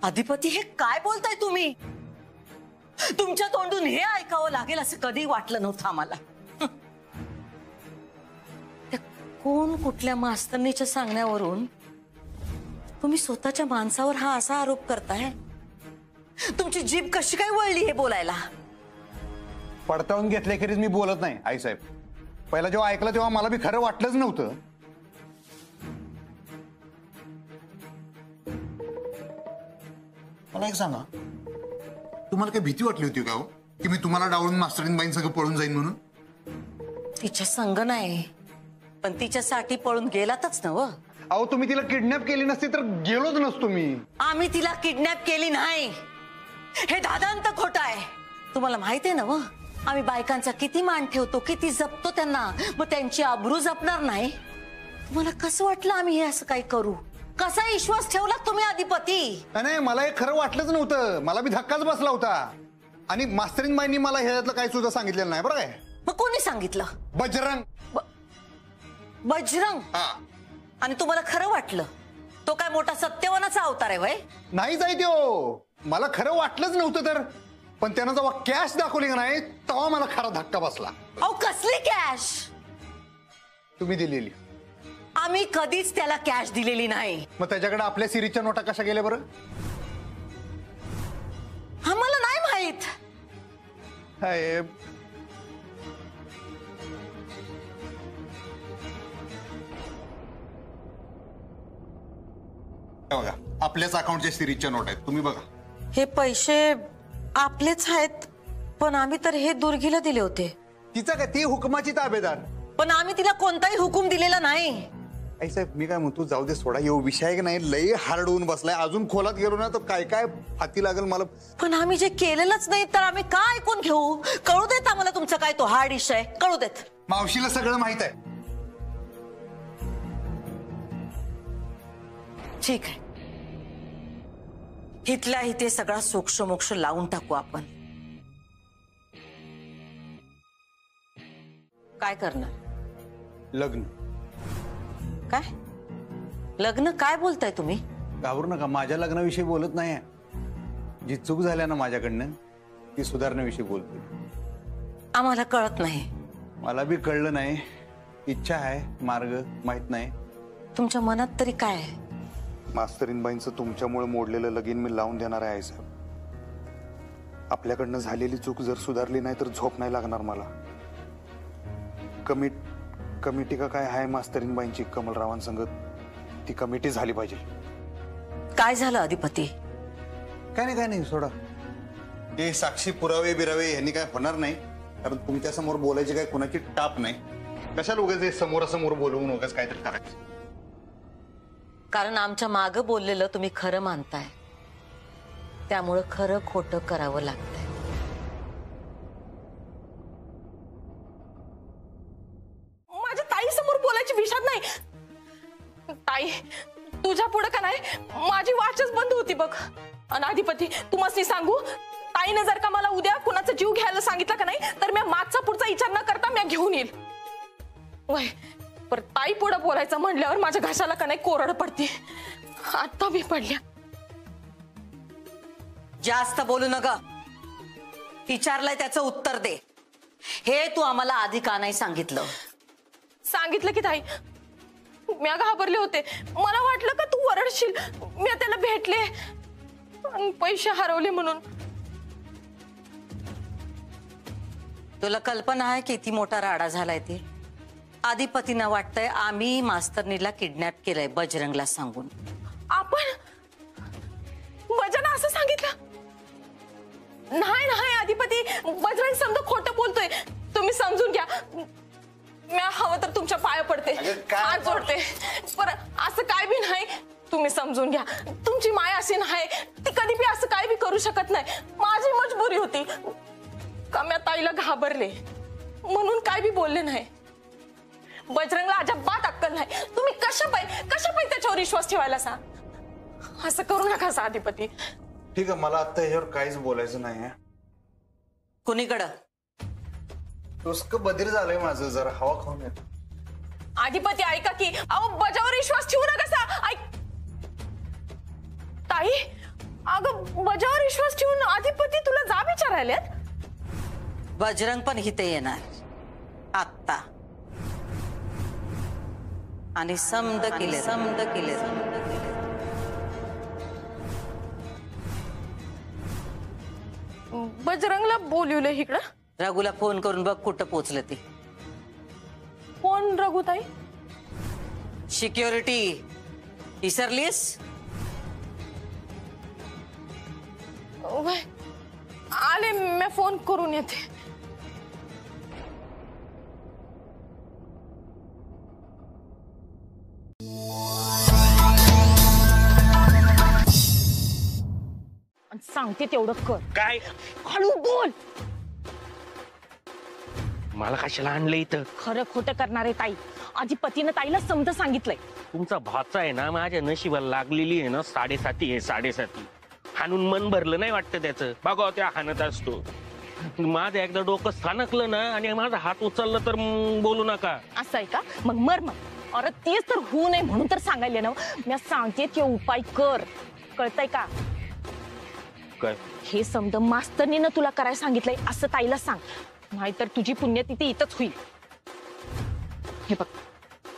अधिपती हे काय बोलताय तुम्ही? तुमच्या तोंडून हे ऐकावं लागेल असं कधी वाटलं नव्हतं आम्हाला. कोण कुठल्या मास्तरनीच्या सांगण्यावरून तुम्ही स्वतःच्या माणसावर हा असा आरोप करताय? तुमची जीभ कशी काय वळली हे बोलायला? पडताळून घेतल्याखेरीज मी बोलत नाही आई साहेब. पहिला जेव्हा ऐकलं तेव्हा मला बी खरं वाटलंच नव्हतं. मला एक सांगा, तुम्हाला काही भीती वाटली होती का हो की मी तुम्हाला डावळून मास्तरीनबाईं संग पळून जाईन म्हणून? तिच्या संग नाही, पण तिच्यासाठी पळून गेलातच ना. अहो तुम्ही तिला किडनॅप केली नसती तर गेलोच नसतो मी. आम्ही तिला किडनॅप केली नाही, हे दादांत खोटं आहे. तुम्हाला माहिती आहे ना आम्ही बायकांचा किती मान ठेवतो, किती जपतो त्यांना, मग त्यांची आबरू जपणार नाही? तुम्हाला कसं वाटलं आम्ही हे असं काय करू? कसा विश्वास ठेवला तुम्ही अधिपती? नाही, मला हे खरं वाटलंच नव्हतं. मला बी धक्काच बसला होता. आणि मास्तरीनबाईंनी मला ह्यातलं काही सुद्धा सांगितलेलं नाही बरं काय. मग कोणी सांगितलं? बजरंग. बजरंग? आणि तुम्हाला खरं वाटलं? तो काय मोठा सत्यवानाचा अवतार आहे वय? नाही जाई त्यो, मला खरं वाटलंच नव्हतं. तर पण त्यानं जेव्हा कॅश दाखवली का नाही तेव्हा मला खरा धक्का बसला. अहो कसली कॅश? तुम्ही दिलेली. आम्ही कधीच त्याला कॅश दिलेली नाही. मग त्याच्याकडे आपल्या सिरीजच्या नोटा कशा गेल्या बरं? आम्हाला नाही माहित. बघा, आपल्याच अकाउंटच्या सिरीजच्या नोट आहेत, तुम्ही बघा. हे पैसे आपलेच आहेत, पण आम्ही तर हे दुर्गीला दिले होते. तिचा काय, ती हुकुमाची ताबेदार. पण आम्ही तिला कोणताही हुकूम दिलेला नाही. आई साहेब मी काय म्हणतो, जाऊ दे सोडा, येऊ विषय की नाही. लई हार्ड होऊन बसलाय. अजून खोलात गेलो ना तर काय काय हाती लागेल मला. पण आम्ही जे केलेलंच नाही तर आम्ही काय ऐकून घेऊ? कळू देत आम्हाला तुमचा काय तो हार्ड इश्यू आहे, कळू देत. मावशीला सगळं माहित आहे. ठीक आहे, इथल्या इथे सगळा सोक्ष मोक्ष लावून टाकू आपण. काय करणार? लग्न. काय लग्न? काय बोलताय तुम्ही? घाबरू नका, माझ्या लग्नाविषयी बोलत नाही. जी चूक झाल्या ना माझ्याकडनं ती सुधारण्याविषयी बोलतोय. आम्हाला कळत नाही. मला बी कळलं नाही. इच्छा आहे, मार्ग माहित नाही. तुमच्या मनात तरी काय आहे? मास्तरीनबाईंचं तुमच्यामुळे मोडलेलं लगीन मी लावून देणार आहे साहेब. आपल्याकडनं झालेली चूक जर सुधारली नाही तर झोप नाही लागणार मला. कमिटी का काय आहे मास्तरीनबाईंची कमलरावांसंगत, ती कमिटी झाली पाहिजे. काय झालं अधिपती? काय नाही सोडा. हे साक्षी पुरावे बिरावे यांनी काय होणार नाही, कारण तुमच्या समोर बोलायची काय कुणाची टाप नाही. कशाला उगाच समोरासमोर बोलवून उगाच काहीतरी करायचं. कारण आमच्या मागं बोललेलं तुम्ही खरं मानताय, त्यामुळं खरं खोटं करावं लागतंय. माझ्या ताई समोर बोलायची विषाद नाही. ताई तुझ्या पुढे का नाही माझी वाटच बंद होती बघ. आणि अधिपती तुम्हाला सांगू, ताईने जर का मला उद्या कुणाचा जीव घ्यायला सांगितलं का नाही तर मी मागचा पुढचा विचार न करता मी घेऊन येईल. वय पर ताई पुढे बोलायचं म्हणल्यावर माझ्या घशाला का नाही कोरड पडते. आता मी पडल्या. जास्त बोलू नका. विचारलंय त्याचं उत्तर दे. हे तू आम्हाला आधी का नाही सांगितलं? सांगितलं की ताई, मी घाबरले होते. मला वाटलं का तू वरडशील. मी त्याला भेटले आणि पैसे हरवले म्हणून. तुला कल्पना आहे किती मोठा राडा झालाय ते? अधिपतींना वाटतंय आम्ही मास्तरनीला किडनॅप केलंय बजरंगला सांगून. आपण बजरंग असं सांगितलं? नाही अधिपती, बजरंग समजा खोटं बोलतोय. तुम्ही समजून घ्या. मी हवं तर तुमच्या पाया पडते, हात जोडते, पण असं काय बी नाही. तुम्ही समजून घ्या. तुमची माय अशी नाही, ती कधी बी असं काय बी करू शकत नाही. माझी मजबुरी होती का मी ताईला घाबरले म्हणून काय बी बोलले नाही. बजरंगला अजिबात अक्कल नाही. तुम्ही कशा पाहिजे त्याच्यावर विश्वास ठेवायला सांग. असं करू नका अधिपती. ठीक आहे, मला आता ह्याच्यावर काहीच बोलायचं नाही. कुणीकडं? डोसकं बधीर झालंय माझं, जरा हवा खाऊन येतो. अधिपती ऐका की, अहो बजावर विश्वास ठेवू नका. ऐक ताई, अगं बजावर विश्वास ठेवून अधिपती तुला जा विचारायलेत. बजरंग पण इथे येणार आत्ता आणि समद केले. बजरंगला बोलवलं इकडं. रघुला फोन करून बघ कुठं पोचलं ते. कोण रघुताई? सिक्युरिटी विसरलीस? वय, आले मी फोन करून येते. सांगते तेवढं कर. काय हळू बोल. मला कशाला आणलं इथं? खरं खोटं करणारे ताई. अधिपतीनं ताईला समज सांगितलंय. तुमचा भाचा आहे ना, माझ्या नशिबाला लागलेली आहे ना 7.5 आहे 7.5. हाणून मन भरलं नाही वाटतं त्याचं. बघा त्या हाणत असतो. माझं एकदा डोकं सणकलं ना आणि माझा हात उचलला तर बोलू नका. असं आहे का? मग मर. अरे तेच तर होऊ नये म्हणून तर सांगायले ना. मी सांगते ते उपाय कर. कळतंय का? काय? हे समज मास्तरनीनं तुला करायला सांगितलंय असं ताईला सांग. नाहीतर तुझी पुण्यतिथी इथंच होईल. हे बघ,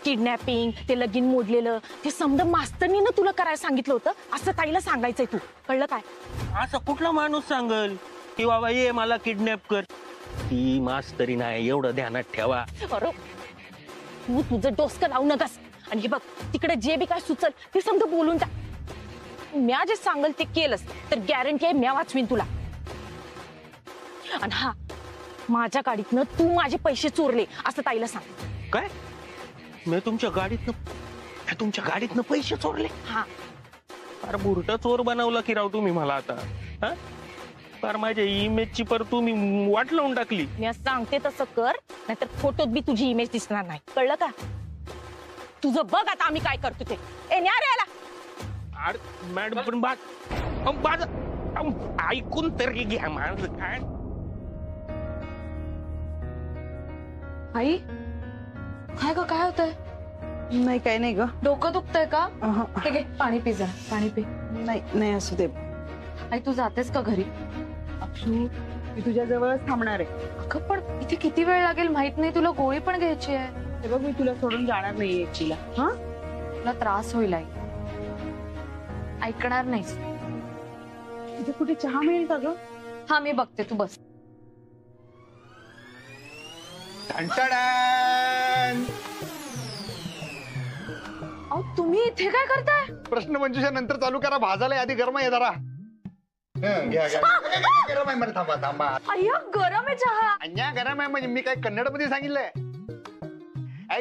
किडनॅपिंग, ते लगीन मोडलेलं, ते समज मास्तरनीनं तुला करायला सांगितलं होतं असं ताईला सांगायचंय तू. कळलं काय? असं कुठला माणूस सांगल की बाबा ये मला किडनॅप कर? ती मास्तरी नाही, एवढं ध्यानात ठेवा. अरे तू तुझं डोसकं लावू नकस. आणि हे बघ, तिकडे जे बी काय सुचल ते समजा बोलून टाक. म्या जे सांगल ते केलंस तर गॅरंटी आहे म्या वाचवीन तुला. आणि हा, माझ्या गाडीतनं तू माझे पैसे चोरले असं ताईला सांग. काय? मी तुमच्या गाडीतनं पैसे चोरले? हा. फार बुरटा चोर बनवला की राव तुम्ही मला आता. हा, फार माझ्या इमेजची पर तुम्ही वाट लावून टाकली. मी सांगते तसं कर, नाहीतर फोटोत बी तुझी इमेज दिसणार नाही. कळलं का? तुझं बघ आता आम्ही काय करतो ते. ए न्या रे याला. मॅडम पण ऐकून तर घ्या माझं. काय आई काय ग? काय होतंय? नाही काही नाही ग. डोकं दुखतंय का? ठीक आहे, पाणी पी जरा. पाणी पी. नाही असू दे. आई तू जातेस का घरी? अक्षू, मी तुझ्या जवळच थांबणार आहे. अगं पण इथे किती वेळ लागेल माहित नाही. तुला गोळी पण घ्यायची आहे. हे बघ, मी तुला सोडून जाणार नाहीये एकटीला. हा, तुला त्रास होईल आई. ऐकणार नाहीस. इथे कुठे चहा मिळेल का ग? हा मी बघते, तू बस. अहो तुम्ही इथे काय करताय? प्रश्न मंजुषा नंतर चालू करा. भाजायला आधी गरम आहे जरा. घ्या गरम आहे मला. थांबा. अय्या गरम आहे चहा. अन्या गरम आहे म्हणजे मी काय कन्नड मध्ये सांगितलंय?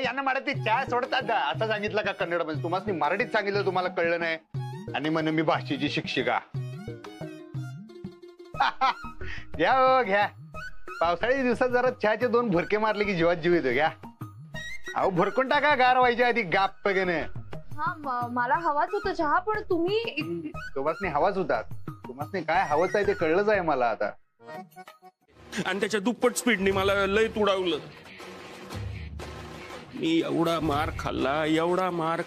यांना मराठीत चहा सोडतात असं सांगितलं का कन्नड मध्ये? तुम्हाला मराठीत सांगितलं, तुम्हाला कळलं नाही. आणि म्हणे मी भाषेची शिक्षिका. घ्या. पावसाळ्याच्या दिवसात जरा चहाचे 2 भुरके मारले की जीवात जीव येतो. घ्या. अहो भरकून टाका गार व्हायच्या आधी. गाप पगेने. हा मला हवाच होता चहा, पण तुम्ही तुम्हाला हवाच होतात. तुम्हाला काय हवंच आहे ते कळलंच आहे मला आता. आणि त्याच्या दुप्पट स्पीडने मला लय तुडावलं. मी एवढा मार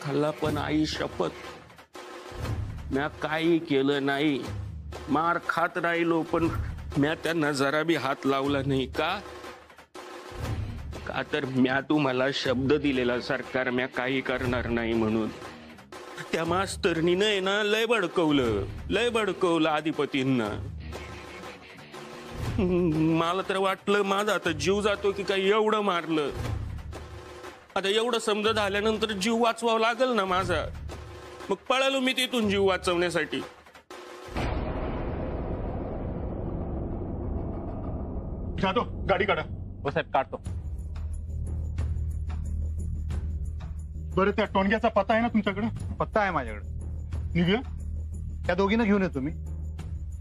खाल्ला पण आई शपथ म्या काही केलं नाही. मार खात राहिलो पण म्या त्यांना जरा बी हात लावला नाही. का तर म्या तुम्हाला शब्द दिलेला सरकार म्या काही करणार नाही म्हणून. त्या मास्तरनीनं ना लय बडकवलं अधिपतींना. मला तर वाटलं माझा आता जीव जातो की काही. एवढं मारलं. आता एवढं समजा झाल्यानंतर जीव वाचवावा लागल ना माझा. मग पळालो मी तिथून जीव वाचवण्यासाठी. जातो, गाडी काढा. साहेब काढतो. बरं, त्या टोणग्याचा पत्ता आहे ना तुमच्याकडे? पत्ता आहे माझ्याकडे. निघूया. त्या दोघींना घेऊन येतो मी.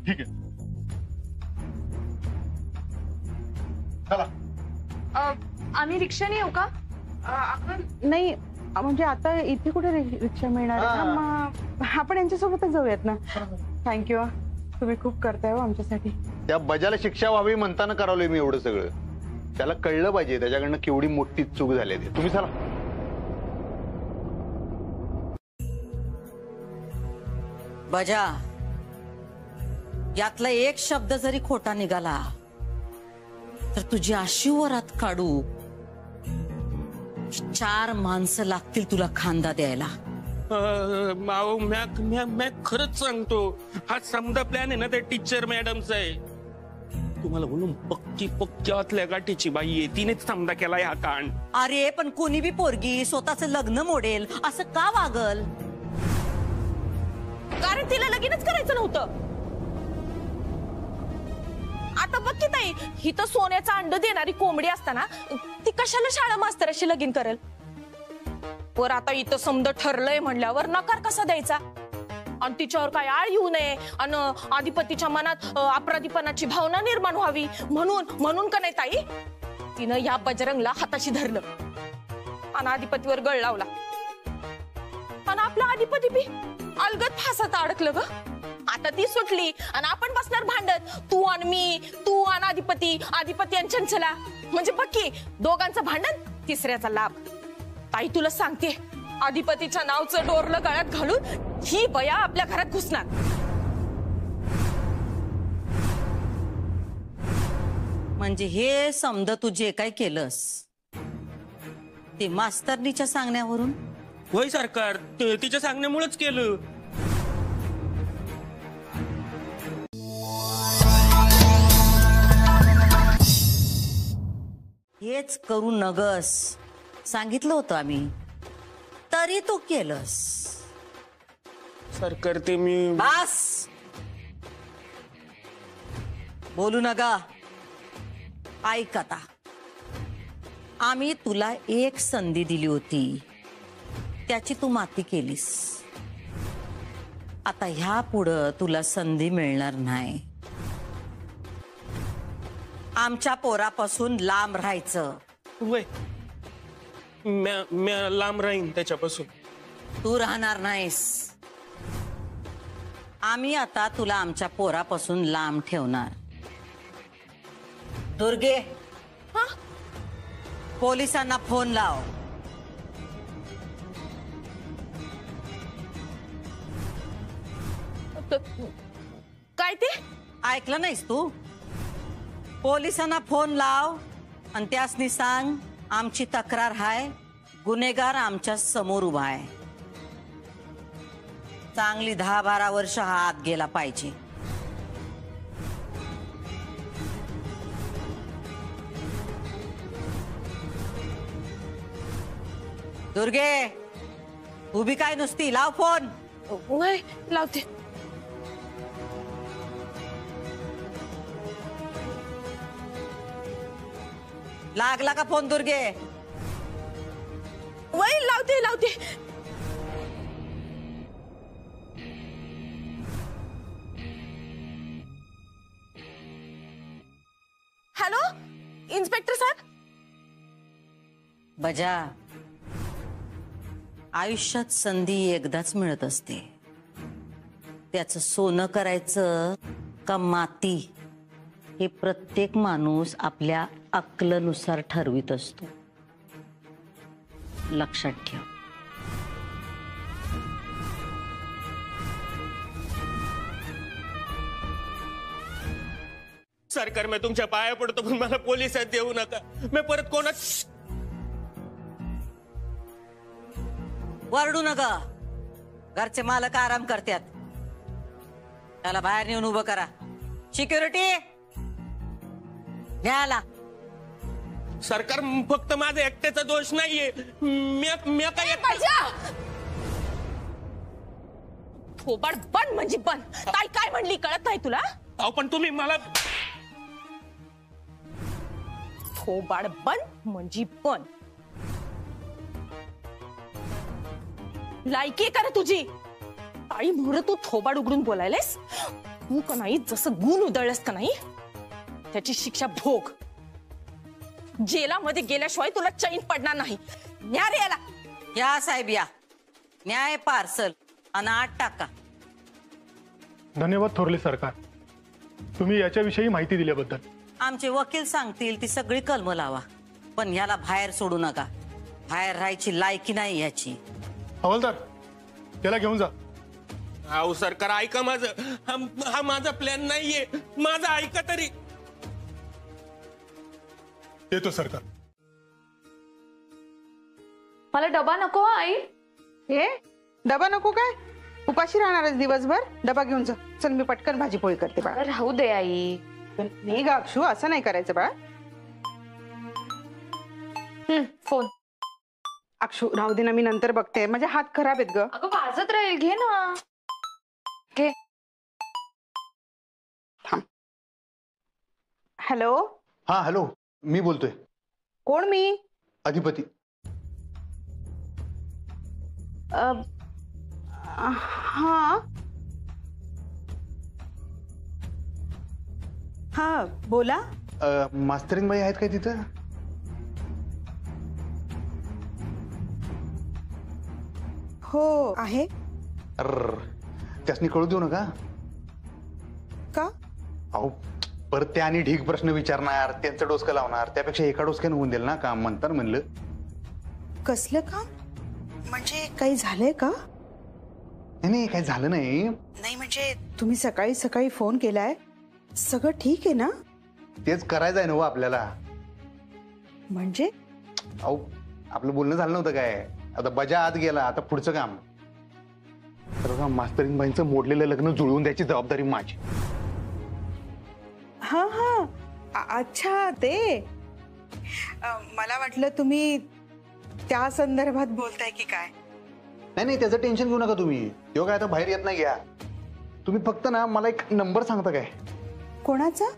ठीक आहे, चला. आम्ही रिक्षाने येऊ का? नाही म्हणजे आता इथे कुठे रिक्षा मिळणार आहे ना? मग आपण यांच्यासोबतच जाऊयात ना. थँक्यू. तुम्ही खूप करताय हो आमच्यासाठी. त्या बजाला शिक्षा व्हावी म्हणताना करावलंय मी एवढं सगळं. त्याला कळलं पाहिजे त्याच्याकडनं केवढी मोठी चूक झाली. तुम्ही चला. बजा, यातला एक शब्द जरी खोटा निघाला तर तुझी अशी वरात काढू, 4 माणसं लागतील तुला खांदा द्यायला. माओ म्या खरंच सांगतो, हा समजा प्लॅन आहे ना त्या टीचर मॅडमचा आहे. तुम्हाला म्हणून पक्की आतल्या गाठीची बाई आहे, तिनेच समजा केलाय हा कांड. अरे पण कोणी बी पोरगी स्वतःच लग्न मोडेल असं का वागल? कारण तिला लगीनच करायचं नव्हतं. आता बघ की ताई, ही तर सोन्याचा अंड देणारी कोंबडी असताना ती कशाला शाळा मास्तराशी लगीन करेल? वर आता इथं समज ठरलंय म्हणल्यावर नकार कसा द्यायचा? आणि तिच्यावर काय आळ येऊ नये आणि अधिपतीच्या मनात अपराधीपणाची भावना निर्माण व्हावी म्हणून का नाही ताई, तिनं या बजरंगला हाताशी धरलं आणि अधिपतीवर गळ लावला. आणि आपला अधिपती बी अलगद फासात अडकलं ग. आता ती सुटली आणि आपण बसणार भांडत, तू आणि मी, तू आणि अधिपती आणि चंचला. म्हणजे बघ की, दोघांचं भांडण, तिसऱ्याचा लाभ. ताई तुला सांगते, अधिपतीच्या नावचं डोरलं गळ्यात घालून ही बया आपल्या घरात घुसणार. म्हणजे हे समज तू जे काय केलंस ते मास्तरनीच्या सांगण्यावरून? होय सरकार, तिच्या सांगण्यामुळेच केलं. हेच करू नगस सांगितलं होतं आम्ही, तरी तू केलंस. सरकार ते मी बस बोलू नका. ऐक आता, आम्ही तुला एक संधी दिली होती, त्याची तू माती केलीस. आता ह्या पुढं तुला संधी मिळणार नाही. आमच्या पोरापासून लांब राहायचं. वय म्या लांब राहीन त्याच्यापासून. तू राहणार नाहीस. आम्ही आता तुला आमच्या पोरापासून लांब ठेवणार. दुर्गे, पोलिसांना फोन लाव. काय ते ऐकलं नाहीस तू? पोलिसांना फोन लाव आणि त्यासनी सांग आमची तक्रार हाय, गुन्हेगार आमच्या समोर उभा आहे. चांगली 10-12 वर्ष हा आत गेला पाहिजे. दुर्गे, उभी काय नुसती? लाव फोन. वय लावते. लागला का फोन दुर्गे? वय लावते. हॅलो इन्स्पेक्टर साहेब. बजा, आयुष्यात संधी एकदाच मिळत असते. त्याचं सोनं करायचं का माती हे प्रत्येक माणूस आपल्या अक्कलनुसार ठरवित असतो. लक्षात ठेव. सरकार मी तुमच्या पाया पडतो, पण मला पोलिसात देऊ नका. मी परत कोणाच वरडू नका. घरचे मालक आराम करतात. त्याला बाहेर नेऊन उभं करा. सिक्युरिटी न्याला. सरकार फक्त माझा एकट्याचा दोष नाहीये. म्या काय थोबाड बंद म्हणजे बंद. काय म्हणली कळत नाही तुला? अहो पण तुम्ही मला थोबाड बंद म्हणजे बंद. लायकी आहे का रे तुझी? ताई म्हणून तू थोबाड उघडून बोलायलेस? तू का नाही जसं गुण उधळलंस का नाही त्याची शिक्षा भोग. जेलामध्ये गेल्याशिवाय तुला चैन पडणार नाही. न्या रे याला. या साहेब या. न्याय पार्सल आणि 8 टाका. धन्यवाद थोरले सरकार, तुम्ही याच्याविषयी माहिती दिल्याबद्दल. आमचे वकील सांगतील ती सगळी कलम लावा, पण ह्याला बाहेर सोडू नका. बाहेर राहायची लायकी नाही याची. हवालदार, त्याला घेऊन जा. अहो सरकार ऐका माझं, हा माझा प्लॅन नाहीये, माझा ऐका तरी. येतो सरकार. मला डबा नको हा, आई. हे डबा नको काय? उपाशी राहणारच दिवसभर? डबा घेऊन जा. चल मी पटकन भाजी पोळी करते बाळा. राहू दे आई. नाही ग अक्षू, असं नाही करायचं बाळा. फोन. अक्षू राहू दे ना, मी नंतर बघते. माझे हात खराब आहेत ग. अगं वाजत राहील, घे ना. घे. हॅलो. हा हॅलो, मी बोलतोय. कोण? मी अधिपती. हा हा बोला. मास्तरीनबाई आहेत काय तिथं? हो आहे. त्यासनी कळू देऊ नका. का? अहो परत ते आणि ढीग प्रश्न विचारणार, त्यांचं डोसकं लावणार, त्यापेक्षा एका डोसक्यानं होऊन देईल ना काम, म्हणतात म्हणलं. कसलं काम? म्हणजे काही झालंय का? नाही काही झालं नाही. नाही म्हणजे तुम्ही सकाळी सकाळी फोन केलाय, सगळं ठीक आहे ना? तेच करायचं आहे ना हो आपल्याला. म्हणजे अहो आपलं बोलणं झालं नव्हतं काय? आता बजा आत गेला, आता पुढचं काम. तर मास्तरीनबाईंचं मोडलेलं लग्न जुळवून द्यायची जबाबदारी माझी. हा हा अच्छा ते. मला वाटलं तुम्ही त्या संदर्भात बोलताय की काय. नाही त्याचं टेन्शन घेऊ नका तुम्ही. तो काय आता बाहेर येत नाही घ्या तुम्ही. फक्त ना मला एक नंबर सांगता काय? कोणाचा?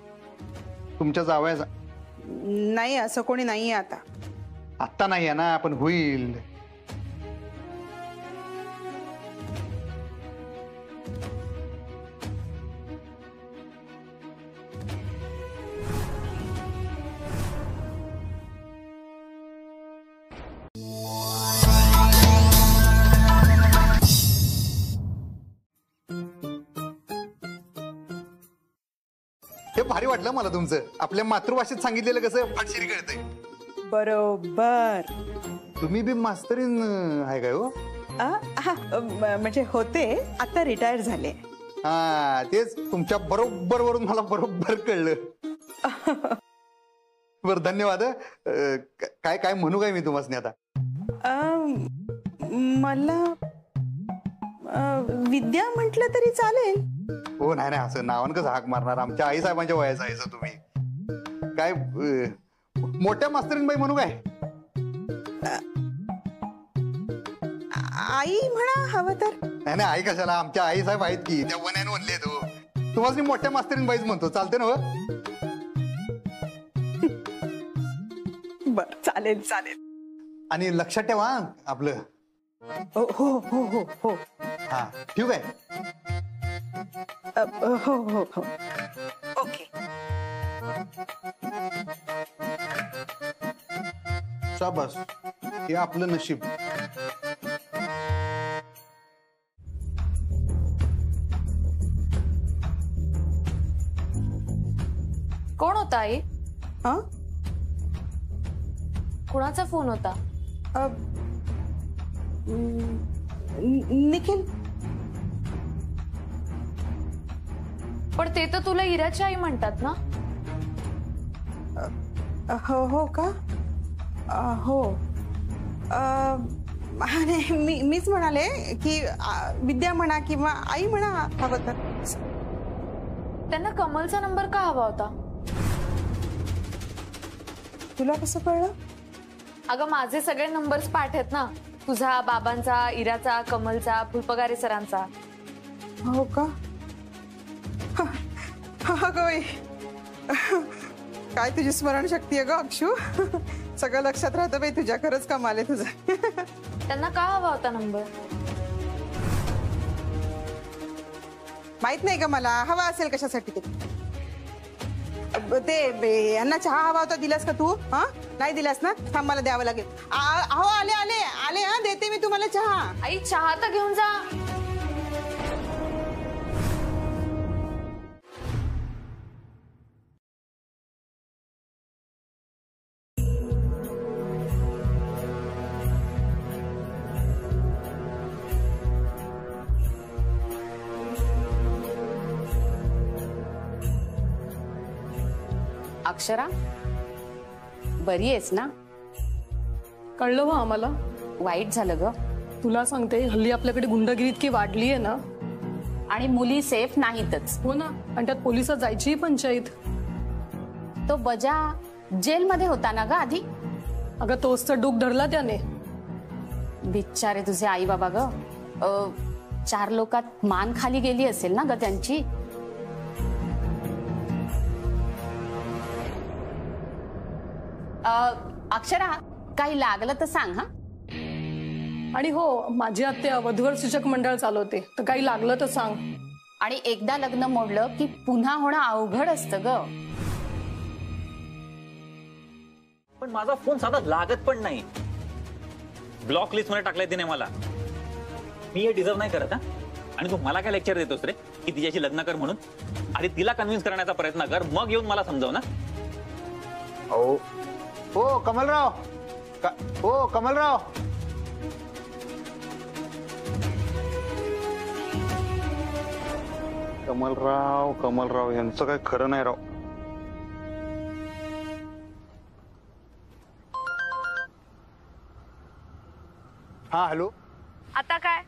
तुमच्या जावयाचा. नाही असं कोणी नाहीये आता. आत्ता नाही आहे ना, पण होईल. हे भारी वाटलं मला तुमचं. आपल्या मातृभाषेत सांगितलेलं कसं फाटशीर कळतंय. बरोबर. तुम्ही बी मास्तरीन आहे काय हो? म्हणजे होते, आता रिटायर झाले. हा तेच तुमच्या बरोबर वरून मला बरोबर कळलं. बर धन्यवाद. काय काय म्हणू काय मी तुम्हाला आता? मला विद्या म्हटलं तरी चालेल. हो नाही असं नावान कसं हाक मारणार? आमच्या आई साहेबांच्या वयाचा आहे तुम्ही. काय मोठ्या मास्तरीनबाई म्हणू काय? आई म्हणा हवं तर. नाही आई कशाला? आमच्या आई साहेब आहेत की, त्या वन्याने म्हणले तो. तुम्हाला मोठ्या मास्तरीनबाईच म्हणतो, चालते ना? बर चालेल चालेल. आणि लक्षात ठेवा आपलं. हो हो हो हो हो. हा ठीक आहे. हो हो हो ओके. शाबास, हे आपलं नशीब. कोण होता आई? कुणाचा फोन होता? निखिल. पण ते तर तुला इराची आई म्हणतात ना? हो हो का? हो. मीच म्हणाले की विद्या म्हणा किंवा आई म्हणा हवं तर. त्यांना कमलचा नंबर का हवा होता? तुला कसं कळलं? अगं माझे सगळे नंबर्स पाठ आहेत ना, तुझा, बाबांचा, इराचा, कमलचा, फुलपगारे सरांचा. हो का? काय तुझी स्मरणशक्ती आहे ग अक्षू. सगळं लक्षात राहतं बाई तुझ्या. खरंच कमाल आहे तुझं. त्यांना का हवा होता नंबर? माहित नाही का मला. हवा असेल कशासाठी ते यांना चहा हवा होता. दिलास का तू? हा नाही दिलास ना? थांब मला द्यावं लागेल. हो आले आले आले. हा देते मी तुम्हाला चहा. आई चहा तर घेऊन जा. अक्षरा, बरी आहेस ना? कळलं वा आम्हाला. वाईट झालं ग. तुला सांगते, हल्ली आपल्याकडे गुंडगिरी इतकी वाढली आहे ना. आणि मुली सेफ नाहीतच. हो ना, आणि त्यात पोलिसात जायची पंचायत. तो बजा जेलमध्ये होता ना ग आधी? अगं तोच तर डूक धरला त्याने. बिचारे तुझे आई बाबा ग. 4 लोकात मान खाली गेली असेल ना ग त्यांची. अक्षरा, काही लागलं तर सांग हा. आणि हो, माझी आत्या वधूवर सूचक मंडळ चालवते, तर काही लागलं तर सांग. आणि एकदा लग्न मोडलं की पुन्हा होणं अवघड असतं ग. पण माझा फोन साधा लागत पण नाही. ब्लॉक लिस्ट मध्ये टाकलाय तिने मला. मी हे डिझर्व नाही करत हा. आणि तू मला काय लेक्चर देतोस रे की तिच्याशी लग्न कर म्हणून? आधी तिला कन्व्हिन्स करण्याचा प्रयत्न कर, मग येऊन मला समजव ना. हो हो कमलराव, हो कमलराव. कमलराव यांचं काय खरं नाही राव. हा हॅलो. आता काय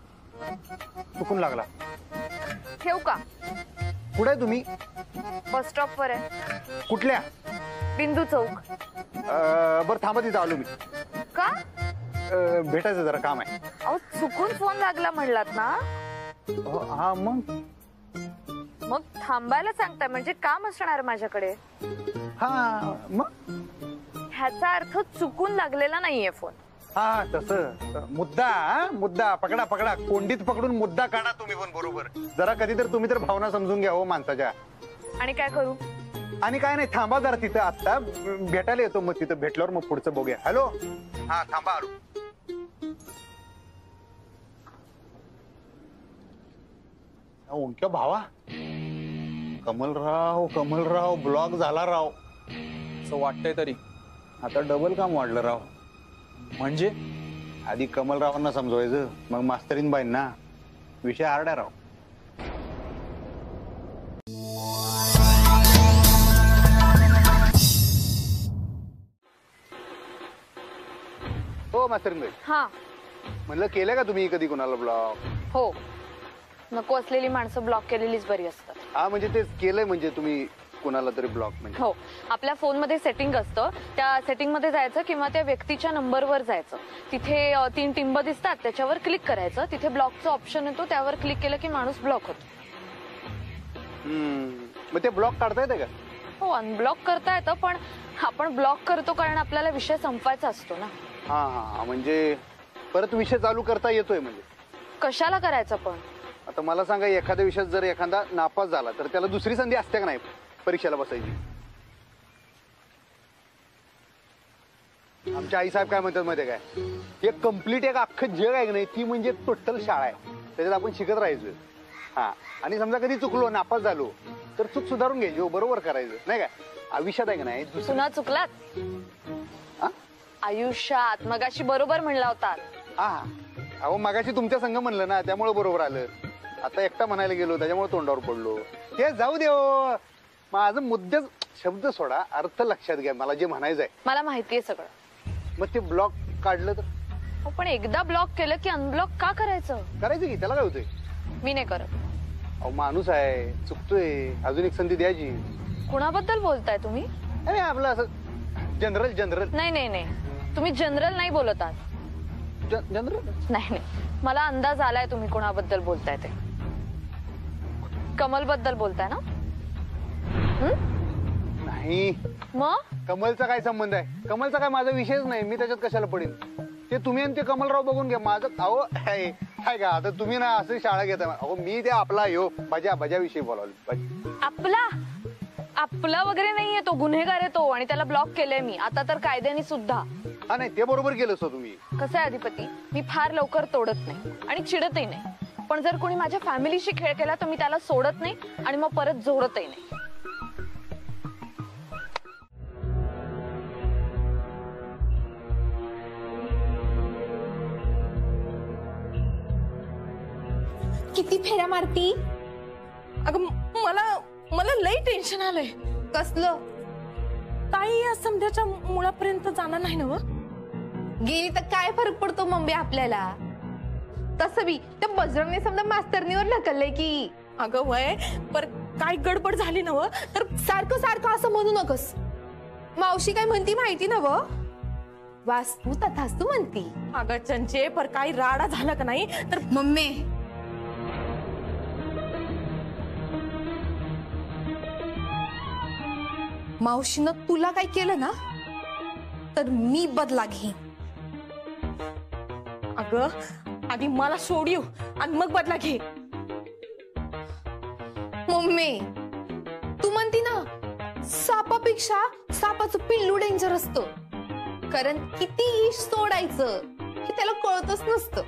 चुकून लागला. ठेवू का? कुठे आहे तुम्ही? बस स्टॉप वर आहे. कुठल्या? बिंदू चौक. बरं थांबा, तिथं आलो मी. का? भेटायचं जरा काम आहे. अहो चुकून फोन लागला म्हणलात ना. हा मग थांबायला सांगताय म्हणजे काम असणार माझ्याकडे. हा मग ह्याचा अर्थ चुकून लागलेला नाहीये फोन. हा तसं मुद्दा पकडा कोंडीत पकडून मुद्दा काढा तुम्ही पण. बरोबर. जरा कधी तर तुम्ही तर भावना समजून घ्या हो माणसाच्या. आणि काय करू? आणि काय नाही, थांबा जरा तिथं. आता भेटायला येतो, मग तिथं भेटल्यावर मग पुढचं बघूया. हॅलो. हा थांबा आलो. उनक्या भावा. कमलराव ब्लॉक झाला राव. असं वाटतंय तरी. आता डबल काम वाढलं राव. म्हणजे आधी कमलरावांना समजवायचं, मग मास्तरीन बाईंना. विषय हार्ड राव. हो मास्तरीन बाई. हा म्हणलं केलं का तुम्ही कधी कोणाला ब्लॉक? हो, नको असलेली माणसं ब्लॉक केलेलीच बरी असतात. हा म्हणजे तेच केलंय म्हणजे तुम्ही कोणाला तरी ब्लॉक म्हणजे? हो, आपल्या फोन मध्ये सेटिंग असतं, त्या सेटिंग मध्ये जायचं किंवा त्या व्यक्तीच्या नंबरवर जायचं. तिथे 3 टिंब दिसतात, त्याच्यावर क्लिक करायचं. तिथे ब्लॉकचं ऑप्शन येतो, त्यावर क्लिक केलं की माणूस ब्लॉक होतो. मग ते ब्लॉक काढता येते का? हो, अनब्लॉक करता येतं, पण आपण ब्लॉक करतो कारण आपल्याला विषय संपवायचा असतो ना. हा म्हणजे परत विषय चालू करता येतोय म्हणजे? कशाला करायचं पण? आता मला सांगा, एखाद्या विषयात जर एखादा नापास झाला तर त्याला दुसरी संधी असते का नाही परीक्षेला बसायची? आमच्या आई साहेब काय म्हणतात माहितीये काय, एक कम्प्लीट एक अख्खं जग आहे नाही, ती म्हणजे टोटल शाळा आहे, त्याच्यात आपण शिकत राहायचं. हा, आणि समजा कधी चुकलो, नापास झालो तर चूक सुधारून घ्यायची, बरोबर करायचं नाही काय आयुष्यात आहे का नाही. पुन्हा चुकलात आयुष्यात? मगाशी बरोबर म्हणला होता. हा, अहो मगाशी तुमच्या संघ म्हणलं ना, त्यामुळे बरोबर आलं. आता एकटा म्हणायला गेलो त्याच्यामुळे तोंडावर पडलो. ते जाऊ दे, माझं मुद्दे शब्द सोडा, अर्थ लक्षात घ्या. मला जे म्हणायचं आहे मला माहितीये सगळं. मग ते ब्लॉक काढलं तर? पण एकदा ब्लॉक केलं की अनब्लॉक का करायचं? करायचं की, त्याला काय होतंय? मी नाही करत. अहो माणूस आहे, चुकतोय, अजून एक संधी द्यायची. कुणाबद्दल बोलताय तुम्ही? अरे आपलं असं जनरल. नाही नाही नाही, तुम्ही जनरल नाही बोलत आहात. जनरल नाही, मला अंदाज आलाय तुम्ही कुणाबद्दल बोलताय ते. कमल बद्दल बोलताय ना? नाही, मग कमलचा काय संबंध आहे? कमलचा काय माझा विषयच नाही, मी त्याच्यात कशाला पडेन? ते तुम्ही आणि ते कमलराव बघून घ्या. माझं अहो आहे का, आता तुम्ही ना असं शाळा घेता. अहो मी ते आपला बजा विषयी बोलावलं. आपला वगैरे नाहीये तो, गुन्हेगार आहे तो, आणि त्याला ब्लॉक केलंय मी आता तर कायद्याने सुद्धा. हा नाही, ते बरोबर केलं सो तुम्ही. कसं आहे अधिपती, मी फार लवकर तोडत नाही आणि चिडतही नाही, पण जर कोणी माझ्या फॅमिलीशी खेळ केला तर मी त्याला सोडत नाही आणि मग परत जोडतही नाही. किती फेऱ्या मारती? अगं मला लई टेन्शन आलंय. कसलं? ताई या समध्याच्या मुळापर्यंत जाणार नाही ना? गेली तर काय फरक पडतो मम्मी आपल्याला? तसं बी त्या बजरंगने समजा मास्तरनीवर ढकललंय की. अगं वय, पर काय गडबड झाली ना तर सारखं सारखं असं म्हणू नकोस. मावशी काय म्हणती माहिती ना व? वास्तू तथास्तू म्हणती. अगं चंचे, पर काही राडा झाला का नाही तर मम्मी मावशीनं तुला काय केलं ना तर मी बदला घेईन. अगं आधी मला सोडिव आणि मग बदला घे. मम्मी तू म्हणती ना सापापेक्षा सापाचं पिल्लू डेंजर असतं. कारण किती इश सोडायचं हे त्याला कळतच नसतं.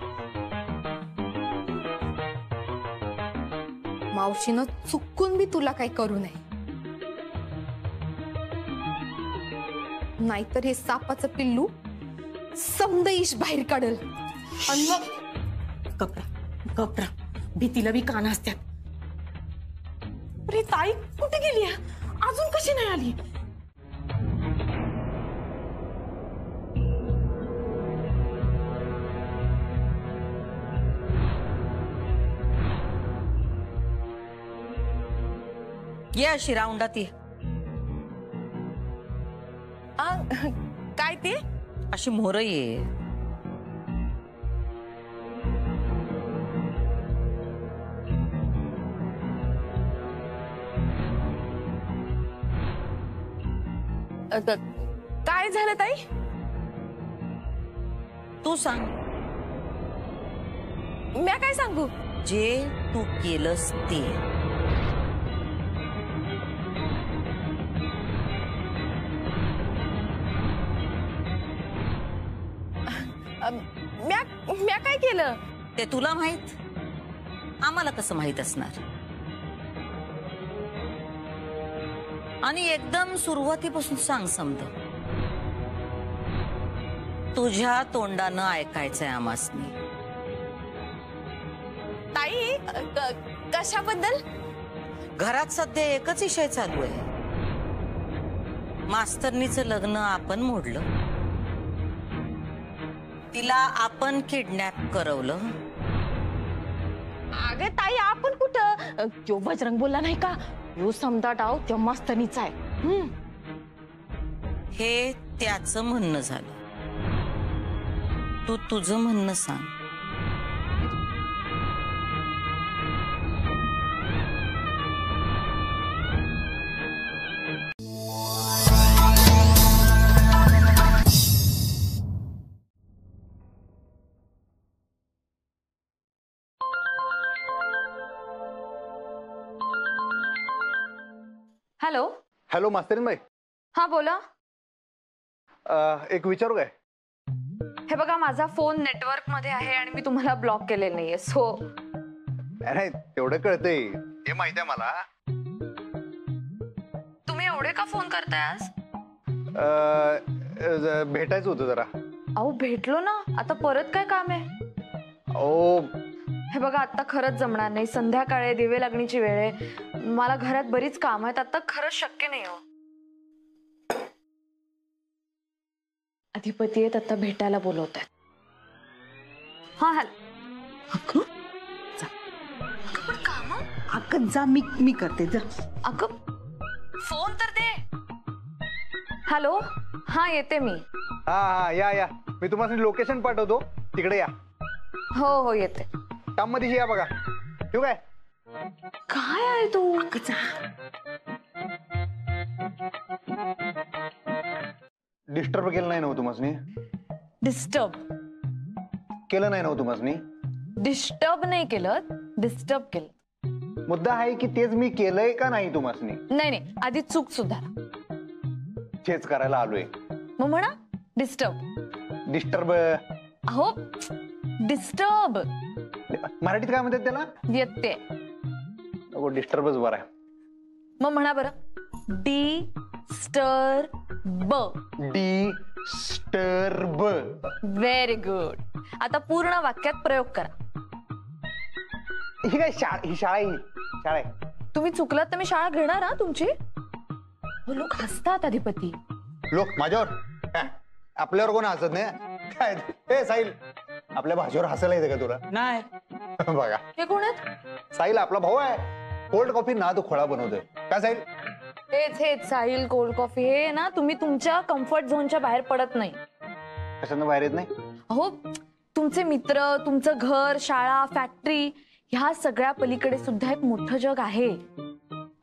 मावशीनं चुकून बी तुला काही करू नये, नाहीतर हे सापाचं पिल्लू समद इश बाहेर काढल आणि मग कपरा भीतीला बी कान असतात. अरे ताई कुठे गेली? अजून कशी नाही आली? ये अशी राऊंडात ये. काय ते? अशी मोहर ये. काय झालं ताई? तू सांग. मी काय सांगू? जे तू केलंस ते. म्या काय केलं ते तुला माहित, आम्हाला कसं माहित असणार? आणि एकदम सुरुवातीपासून सांग समद. तुझ्या तोंडानं ऐकायचंय आमासनी. ताई कशाबद्दल? घरात सध्या एकच विषय चालू आहे. मास्तरनीचं लग्न आपण मोडलं, तिला आपण किडनॅप करवलं. अगं ताई आपण कुठं? तो बजरंग बोलला नाही का यो समजा डाव त्या मास्तरनीचा आहे. हे त्याचं म्हणणं झालं. तू तुझं म्हणणं सांग. हॅलो. हॅलो मास्तरीनबाई. हा बोला. एक विचारू काय? हे बघा माझा फोन नेटवर्क मध्ये आहे आणि मी तुम्हाला ब्लॉक केलेलं नाहीये. सो नाही तेवढं कळतंय, हे माहिती आहे मला. तुम्ही एवढे का फोन करताय आज? भेटायचं होतं जरा. अहो भेटलो ना, आता परत काय काम आहे? ओ हे बघा आता खरंच जमणार नाही. संध्याकाळी दिवे लागणीची वेळ आहे. मला घरात बरीच काम आहेत. आता खरंच शक्य नाही हो. अधिपती आहेत, आता भेटायला बोलवत आहेत. हा हॅलो. अगं जा, मी करते जा. अगं फोन तर दे. हॅलो. हा येते मी. हा या मी तुम्हाला लोकेशन पाठवतो, तिकडे या. हो हो येते. काम मध्ये या बघा. ठेवू काय? काय आहे तू? डिस्टर्ब केलं नाही ना तुम्हाला? डिस्टर्ब केलं नाही ना तुम्हाला? डिस्टर्ब नाही केलं, डिस्टर्ब केलं. मुद्दा आहे की तेच मी केलंय का नाही तुम्हाला? नाही आधी चूक सुधारा. तेच करायला आलोय. मग म्हणा डिस्टर्ब. डिस्टर्ब. अहो डिस्टर्ब मराठीत काय म्हणतात त्याला? येते. डिस्टर्बच बरं आहे. मग म्हणा बरं. डिस्टर्ब. डिस्टर्ब. Very good. आता पूर्ण वाक्यात प्रयोग करा. ही काय ही शाळा आहे. तुम्ही चुकलात तर मी शाळा घेणार हा तुमची. लोक हसतात आधिपती. लोक माझ्यावर काय? आपल्यावर कोण हसत नाही काय? ए साहिल, आपल्या भाषेवर हसायला येते का तुला? नाही. बघा, हे कोण आहेत? साहिल आपला भाऊ आहे. कोल्ड कॉफी ना तो खोळा बनवतोय. काय साहिल? हेच साहिल कोल्ड कॉफी. हे ना, तुम्ही तुमच्या कम्फर्ट झोनच्या बाहेर पडत नाही. कशानं बाहेर येत नाही? हो, तुमचे मित्र, तुमचं घर, शाळा, फॅक्टरी, ह्या सगळ्या पलीकडे सुद्धा एक मोठं जग आहे.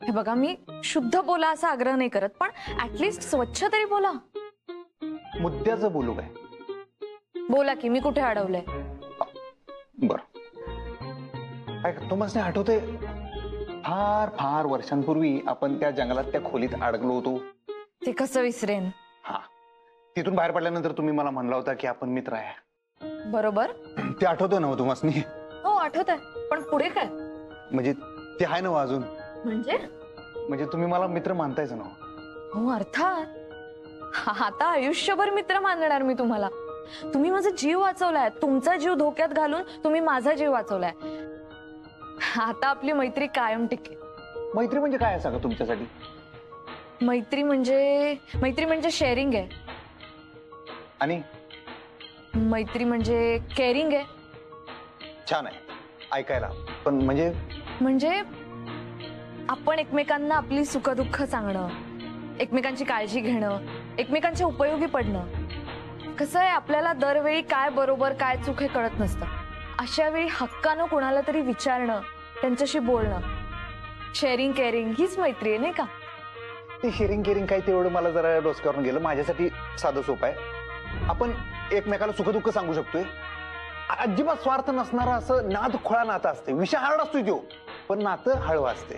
हे बघा, मी शुद्ध बोला असा आग्रह नाही करत, पण ऍटलिस्ट स्वच्छ तरी बोला. मुद्द्याचं बोलू काय? बोला की, मी कुठे अडवलंय? बर, तुम्हाला आठवते फार फार वर्षांपूर्वी आपण त्या जंगलात त्या खोलीत अडकलो होतो? ते कसं विसरेन. हा, तिथून बाहेर पडल्यानंतर तुम्ही मला म्हणला होता की आपण मित्र आहे. बरोबर. ते आठवतं ना तुम्हाला? हो आठवत आहे, पण पुढे काय? म्हणजे ते आहे ना अजून? म्हणजे तुम्ही मला मित्र मानतायच ना? हो अर्थात. आता आयुष्यभर मित्र मानणार मी तुम्हाला. तुम्ही माझा जीव वाचवलाय, तुमचा जीव धोक्यात घालून तुम्ही माझा जीव वाचवलाय. आता आपली मैत्री कायम टिकेल. मैत्री म्हणजे काय सांगा तुमच्यासाठी? मैत्री म्हणजे शेअरिंग आहे. आणि मैत्री म्हणजे केअरिंग आहे. छान आहे ऐकायला, पण म्हणजे आपण एकमेकांना आपली सुखदुःख सांगणं, एकमेकांची काळजी घेणं, एकमेकांच्या उपयोगी पडणं. कसं आहे, आपल्याला दरवेळी काय बरोबर काय चूक हे कळत नसतं. अशा वेळी हक्कानं कोणाला तरी विचारणं, त्यांच्याशी बोलणं, शेअरिंग केअरिंग हीच मैत्री आहे, नाही का? ते शेअरिंग केअरिंग काय तेवढं मला जरा डोसकावून गेलं. माझ्यासाठी साधं सोपं आहे. आपण एकमेकाला सुखदुःख सांगू शकतोय. अजिबात स्वार्थ नसणारा असं नाद खोळा नातं असते. विषय हार्ड असतोय तो, पण नातं हळवं असते.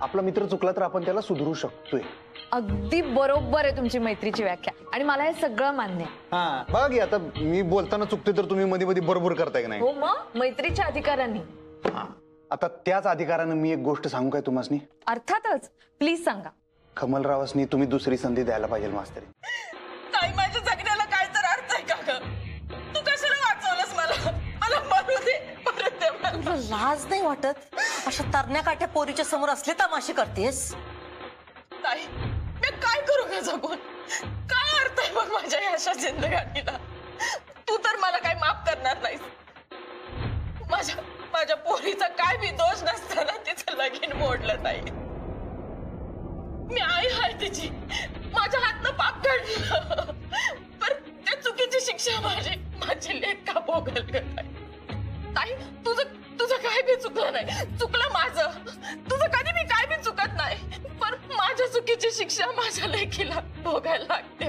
आपला मित्र चुकला तर आपण त्याला सुधरू शकतोय. अगदी बरोबर आहे तुमची मैत्रीची व्याख्या, आणि मला हे सगळं मान्य आहे. हा बघा की, आता मी बोलताना चुकते तर तुम्ही मध्ये मध्ये बरोबर करताय की नाही? हो, मग मैत्रीच्या अधिकारांनी. आता त्याच अधिकारानं मी एक गोष्ट सांगू काय तुम्हाला? अर्थातच, प्लीज सांगा. कमलरावसनी तुम्ही दुसरी संधी द्यायला पाहिजे मास्तरी. ताई, माझ्या जगण्याला काय तर अर्थ आहे का ग? तू कशाला वाचवलंस मला? मला मरू दे, परत दे मला. तुला लाज नाही वाटत? अशा तरण्या काठ्या पोरीच्या समोर असले तमाशे करतेस? ताई, मी काय करू ग जगून? काय अर्थ आहे बघ माझ्या अशा जिंदगानीला? तू तर मला काही माफ करणार नाहीस. माझ्या पोरीचा काय बी दोष नसताना तिचं लगीन मोडलं नाही. मी आई आहे तिची, माझ्या हातनं पाप काढलं, पण त्या चुकीची शिक्षा माझी लेक का भोगल ग ताई? तुझं काय बी चुकलं नाही, चुकलं माझं. तुझं कधी मी काय बी चुकत नाही, पण माझ्या चुकीची शिक्षा माझ्या लेकीला भोगायला लागते.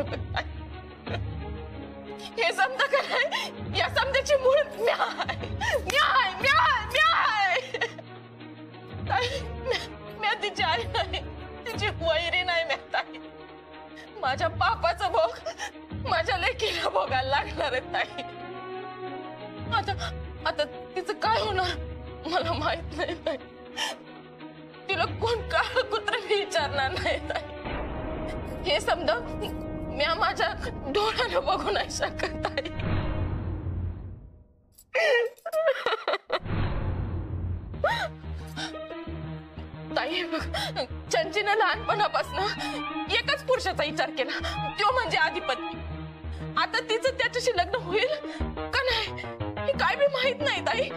हे समजा का नाही? या समजाची मूळ मी तिची आई नाही, तिची वैरी नाही मी ताई. माझ्या पापाचं भोग माझ्या लेकीला भोगायला लागणार आहे ताई. आता तिचं काय होणार मला माहित नाही ताई. तिला कोण काळ कुत्र विचारणार नाही ताई. हे समजा मी माझ्या डोळ्यानं बघू नाही शकत ताई. ताई बघ, चंचीनं लहानपणापासून एकच पुरुषाचा विचार केला, तो म्हणजे आधिपती. आता तिचं त्याच्याशी लग्न होईल का नाही हे काय बी माहित नाही ताई.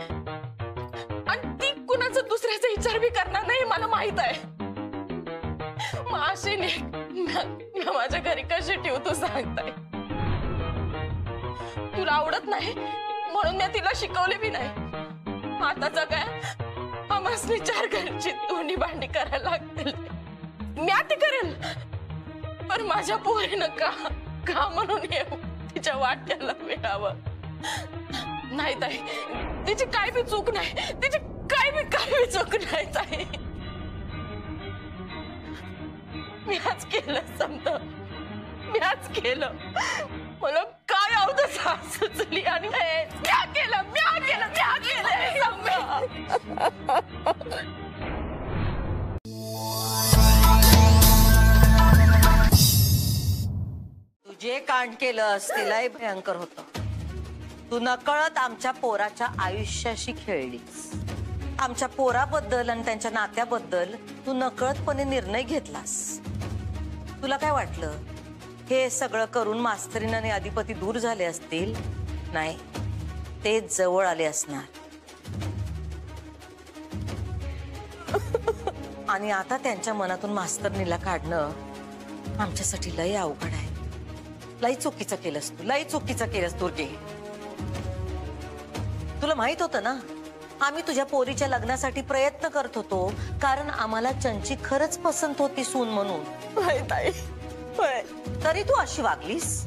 आणि ती कुणाचा दुसऱ्याचा विचार बी करणार नाही मला माहित आहे. अशी लेक माझ्या घरी कशी ठेवू तू सांगताय? तुला आवडत नाही म्हणून मी तिला शिकवले बी नाही. आता जगाय आम्हासनी चार घरची दोन्ही भांडी करायला लागतील. मी ते करेल, पण माझ्या पोरीनं का म्हणून येऊ तिच्या वाट्याला मिळावं नाही ताई. तिची काय बी चूक नाही, तिची काय बी चूक नाही ताई. मी आज केलं समजा, मी आज केलं. मला काय आवडत सास सुचली आणि म्या केलं समजा. तू जे कांड केलंस तिलाही भयंकर होतं. तू नकळत आमच्या पोराच्या आयुष्याशी खेळलीस. आमच्या पोराबद्दल आणि त्यांच्या नात्याबद्दल तू नकळतपणे निर्णय घेतलास. तुला काय वाटलं हे सगळं करून मास्तरीण आणि अधिपती दूर झाले असतील? नाही, ते जवळ आले असणार. आणि आता त्यांच्या मनातून मास्तरणीला काढणं आमच्यासाठी लय अवघड आहे. लय चुकीचं केलंस तू, लय चुकीचं केलंस दुर्गे. तुला माहित होतं ना आम्ही तुझ्या पोरीच्या लग्नासाठी प्रयत्न करत होतो, कारण आम्हाला चंची खरंच पसंत होती सून म्हणून. तरी तू अशी वागलीस.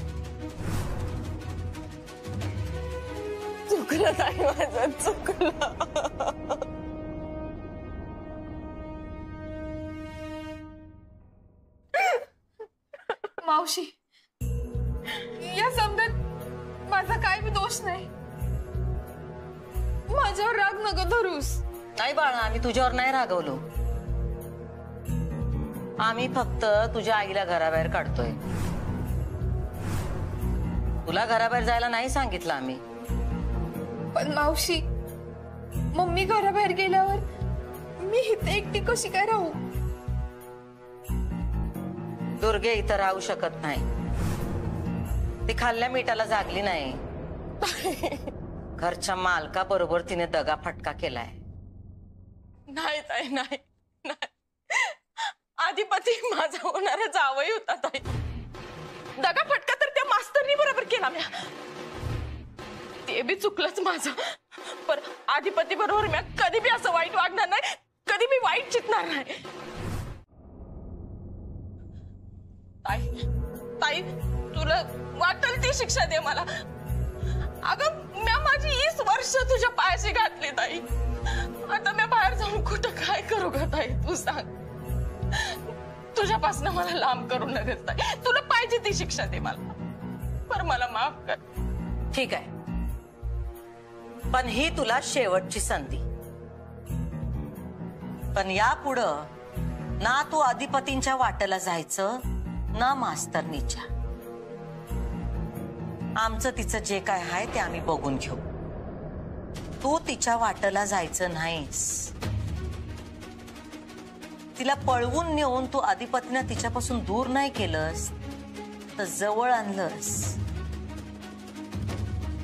चुकलं ताई, माझं चुकलं. मावशी, या समजात माझा काय बी दोष नाही. माझ्यावर राग नका धरूस. नाही बाळा, आम्ही तुझ्यावर नाही रागवलो. आम्ही फक्त तुझ्या आईला घराबाहेर काढतोय. तुला घराबाहेर जायला नाही सांगितलं आम्ही. पण मावशी, मम्मी घराबाहेर गेल्यावर मी इथे एकटी कशी काय राहू? दुर्गे इथं राहू शकत नाही. ती खाल्ल्या मिठाला जागली नाही. घरच्या मालका बरोबर तिने दगा फटका केलाय. नाही ताई, नाही नाही. अधिपती माझा होणारा जावई होता ताई. दगा फटका तर त्या मास्तरनी बरोबर केला म्या. ते बी चुकलंच माझं. पण अधिपती बरोबर म्या कधी बी असं वाईट वागणार नाही, कधी बी वाईट चितणार नाही. ताई ताई, तुला वाटेल ती शिक्षा दे मला. अगं म्या माझी 20 वर्ष तुझ्या पायाशी घातली ताई. आता म्या बाहेर जाऊन कुठं काय करू ग ताई, तू सांग. तुझ्यापासून मला लांब करू नकोस ताई. तुला पाहिजे ती शिक्षा दे मला, पण मला माफ कर. ठीक आहे, पण ही तुला शेवटची संधी. पण यापुढं ना तू अधिपतींच्या वाटेला जायचं ना मास्तरनीच्या. आमचं तिचं जे काय आहे ते आम्ही बघून घेऊ. तू तिच्या वाटेला जायचं नाहीस. तिला पळवून नेऊन तू अधिपतीनं तिच्यापासून दूर नाही केलंस, तर जवळ आणलंस.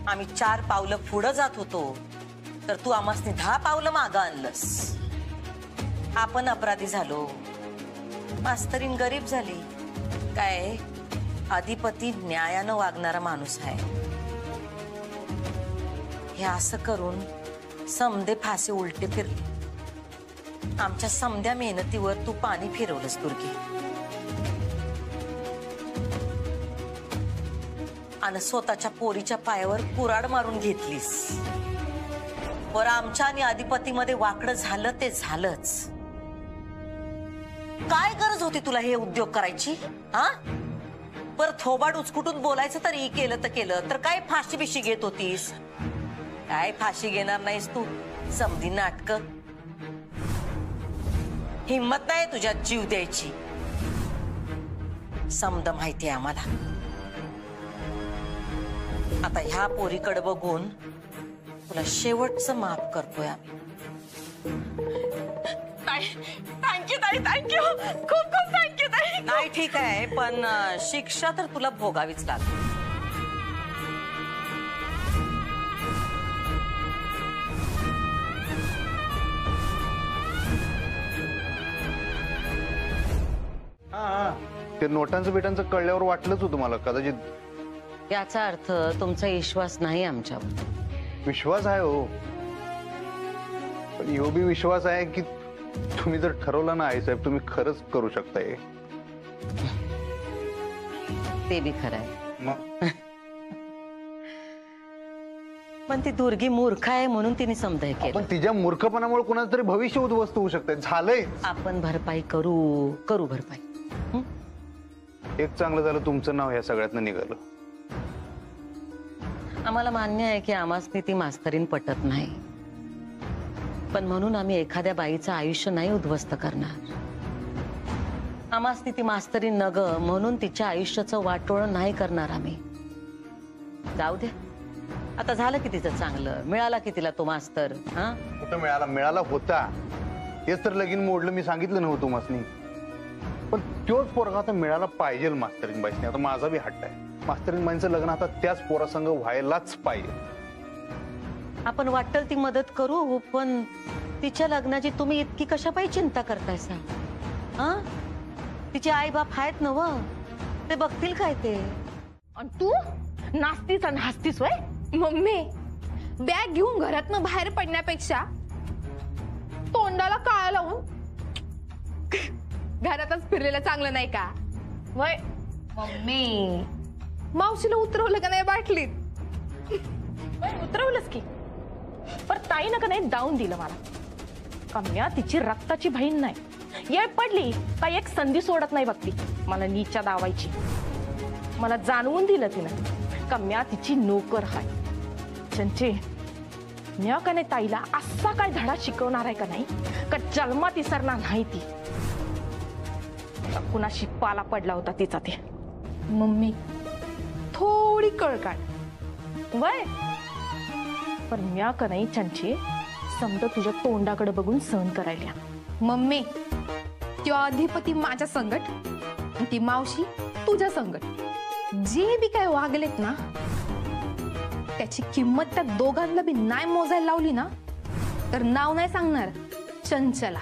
आम्ही 4 पावलं पुढं जात होतो, तर तू आम्हासनी 10 पावलं मागं आणलंस. आपण अपराधी झालो, मास्तरीण गरीब झाली. काय अधिपती न्यायानं वागणारा माणूस आहे. हे असं करून समदे फासे उलटे फिरले. आमच्या समद्या मेहनतीवर तू पाणी फिरवलंस दुर्गे. आणि स्वतःच्या पोरीच्या पायावर कुऱ्हाड मारून घेतलीस. वर आमच्या आणि अधिपतीमध्ये वाकडं झालं ते झालंच. काय गरज होती तुला हे उद्योग करायची? हा, पर थोबाड उचकुटून बोलायचं तरी केलं तर काय फाशी बिशी घेत होतीस? काय फाशी घेणार नाहीस तू. समधी नाटक. हिम्मत नाही तुझ्यात जीव द्यायची. समद माहिती आहे आम्हाला. आता ह्या पोरीकडे बघून तुला शेवटचं माफ करतोय आम्ही. थँक्यू ताई, थँक्यू. खूप खूप थँक्यू ताई. नाही ठीक आहे, पण शिक्षा तर तुला भोगावीच लागेल. ते नोटांचं बेटांचं कळल्यावर वाटलंच होतं मला कदाचित. याचा अर्थ तुमचा विश्वास नाही आमच्यावर. विश्वास आहे हो, पण ह्यो बी विश्वास आहे की तुम्ही जर ठरवलं ना आईसाहेब, तुम्ही खरंच करू शकताय. ते बी खरं आहे. मग पण ती दुर्गी मूर्ख आहे म्हणून तिने समजाय केलं. पण तिच्या मूर्खपणामुळे कुणाचं तरी भविष्य उद्ध्वस्त होऊ शकतंय. झालंय. आपण भरपाई करू भरपाई. एक चांगलं झालं तुमचं नाव या सगळ्यातनं निघालं. आम्हाला मान्य आहे की आम्हासनी ती मास्तरीण पटत नाही, पण म्हणून आम्ही एखाद्या बाईचं आयुष्य नाही उद्ध्वस्त करणार. आम्हासनी ती मास्तरीण नग म्हणून तिच्या आयुष्याचं वाटोळ नाही करणार आम्ही. जाऊ दे, आता झालं की तिचं चांगलं. मिळाला की तिला तो मास्तर. हा, कुठं मिळाला? मिळाला होता. तेच तर लगीन मोडलं. मी सांगितलं नव्हतं तुम्हासनी. पण तोच पोरगा आता मिळाला पाहिजे मास्तरीन बाईसने. आता माझा बी हट्ट आहे, मास्तरीन बाईंचं लग्न आता त्याच पोरासंग व्हायलाच पाहिजे. आपण वाटेल ती मदत करू, पण तिच्या लग्नाची तुम्ही इतकी कशापायी चिंता करताय सा? हा, तिचे आई बाप आहेत ना व, ते बघतील काय ते. आणि तू नाचतीस आणि हसतीस वय. मम्मी बॅग घेऊन घरातनं बाहेर पडण्यापेक्षा तोंडाला काळा लावून घरातच फिरलेलं चांगलं नाही का? वय मम्मी मावशीला उतरवलं का नाही बाटलीत? उतरवलंच की, पर ताईनं का नाही डाऊन दिलं मला. कम्या तिची रक्ताची बहीण नाही, येळ पडली का एक संधी सोडत नाही बघती मला नीच्या दावायची. मला जाणवून दिलं तिनं कम्या तिची नोकर हाय. चंचे म्या का नाही ताईला असा काय धडा शिकवणार आहे का नाही का जन्मात विसरणार नाही ती. कुणाशी पाला पडला होता तिचा ते. मम्मी थोडी कळ काढ. वय पण म्या का नाही चंचे समजा तुझ्या तोंडाकडे बघून सहन करायला. मम्मी त्यो अधिपती माझ्या संगट आणि ती मावशी तुझ्या संगट. जे बी काय वागलेत ना त्याची किंमत त्या दोघांना बी नाही मोजायला लावली ना तर नाव नाही सांगणार चंचला.